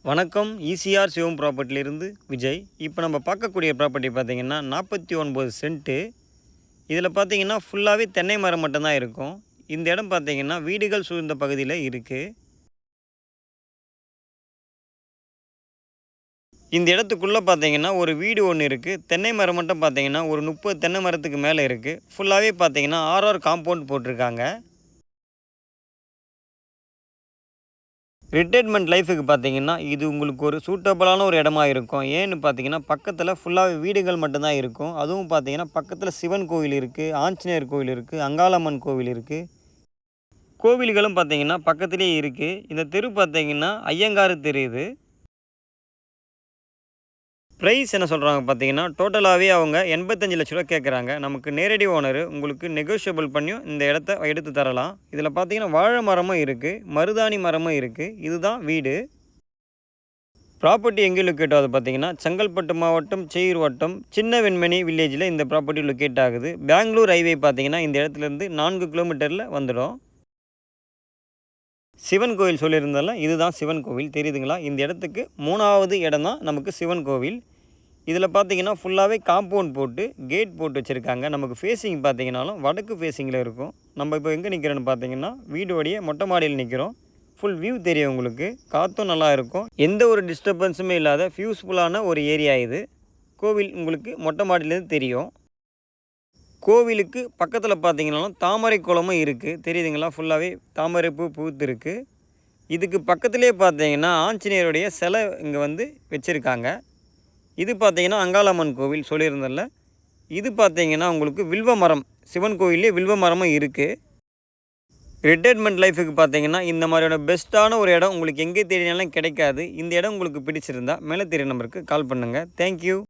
வணக்கம். ஈசிஆர் சிவம் ப்ராப்பர்ட்டிலிருந்து விஜய். இப்போ நம்ம பார்க்கக்கூடிய ப்ராப்பர்ட்டி பார்த்தீங்கன்னா 49 சென்ட்டு. இதில் பார்த்தீங்கன்னா ஃபுல்லாகவே தென்னை மரம் மட்டும்தான் இருக்கும். இந்த இடம் பார்த்தீங்கன்னா வீடுகள் சூழ்ந்த பகுதியில் இருக்குது. இந்த இடத்துக்குள்ளே பார்த்தீங்கன்னா ஒரு வீடு ஒன்று இருக்குது. தென்னை மரம் மட்டும் பார்த்தீங்கன்னா ஒரு 30 தென்னை மரத்துக்கு மேலே இருக்குது. ஃபுல்லாகவே பார்த்தீங்கன்னா ஆர்ஆர் காம்பவுண்ட் போட்டிருக்காங்க. ரிட்டைர்மெண்ட் லைஃபுக்கு பார்த்தீங்கன்னா இது உங்களுக்கு ஒரு சூட்டபுளான ஒரு இடமா இருக்கும். ஏன்னு பார்த்தீங்கன்னா பக்கத்தில் ஃபுல்லாகவே வீடுகள் மட்டும்தான் இருக்கும். அதுவும் பார்த்தீங்கன்னா பக்கத்தில் சிவன் கோவில் இருக்குது, ஆஞ்சநேயர் கோவில் இருக்குது, அங்காளம்மன் கோவில் இருக்குது. கோவில்களும் பார்த்தீங்கன்னா பக்கத்துலேயே இருக்குது. இந்த தெரு பார்த்தீங்கன்னா ஐயங்கார் தெரு இது. ப்ரைஸ் என்ன சொல்கிறாங்க பார்த்தீங்கன்னா டோட்டலாகவே அவங்க 85 லட்ச ரூபா கேட்குறாங்க. நமக்கு நேரடி ஓனர் உங்களுக்கு நெகோஷியபிள் பண்ணியும் இந்த இடத்த எடுத்து தரலாம். இதில் பார்த்தீங்கன்னா வாழை மரமும் இருக்குது, மருதாணி மரமும் இருக்குது. இதுதான் வீடு. ப்ராப்பர்ட்டி எங்கே லொக்கேட் ஆகுது பார்த்தீங்கன்னா செங்கல்பட்டு மாவட்டம் சேயூர் வட்டம் சின்ன வெண்மணி வில்லேஜில் இந்த ப்ராப்பர்ட்டி லொக்கேட் ஆகுது. பெங்களூர் ஹைவே பார்த்தீங்கன்னா இந்த இடத்துலேருந்து 4 கிலோமீட்டரில் வந்துடும். சிவன் கோவில் சொல்லியிருந்தால இதுதான் சிவன் கோவில் தெரியுதுங்களா? இந்த இடத்துக்கு 3வது இடம் தான் நமக்கு சிவன் கோவில். இதில் பார்த்தீங்கன்னா ஃபுல்லாகவே காம்பவுண்ட் போட்டு கேட் போட்டு வச்சுருக்காங்க. நமக்கு ஃபேஸிங் பார்த்தீங்கன்னாலும் வடக்கு ஃபேஸிங்கில் இருக்கும். நம்ம இப்போ எங்கே நிற்கிறோன்னு பார்த்தீங்கன்னா வீடோடைய மொட்டை மாடியில் நிற்கிறோம். ஃபுல் வியூ தெரியும் உங்களுக்கு. காற்றும் நல்லா இருக்கும். எந்த ஒரு டிஸ்டர்பன்ஸுமே இல்லாத ஃபியூஸ்ஃபுல்லான ஒரு ஏரியா இது. கோவில் உங்களுக்கு மொட்டை மாடியிலேருந்து தெரியும். கோவிலுக்கு பக்கத்தில் பார்த்தீங்கன்னாலும் தாமரை குளமும் இருக்குது தெரியுதுங்களா? ஃபுல்லாகவே தாமரை பூ பூத்துருக்கு. இதுக்கு பக்கத்துலேயே பார்த்தீங்கன்னா ஆஞ்சநேயருடைய சிலை இங்கே வந்து வச்சுருக்காங்க. இது பார்த்தீங்கன்னா அங்காளம்மன் கோவில் சொல்லியிருந்தல. இது பார்த்தீங்கன்னா உங்களுக்கு வில்வ மரம், சிவன் கோவிலே வில்வ மரமும் இருக்குது. ரிட்டைர்மெண்ட் லைஃபுக்கு பார்த்தீங்கன்னா இந்த மாதிரியான பெஸ்ட்டான ஒரு இடம் உங்களுக்கு எங்கே தேடினாலும் கிடைக்காது. இந்த இடம் உங்களுக்கு பிடிச்சிருந்தா மேலே தெரிய நம்பருக்கு கால் பண்ணுங்கள். தேங்க்யூ.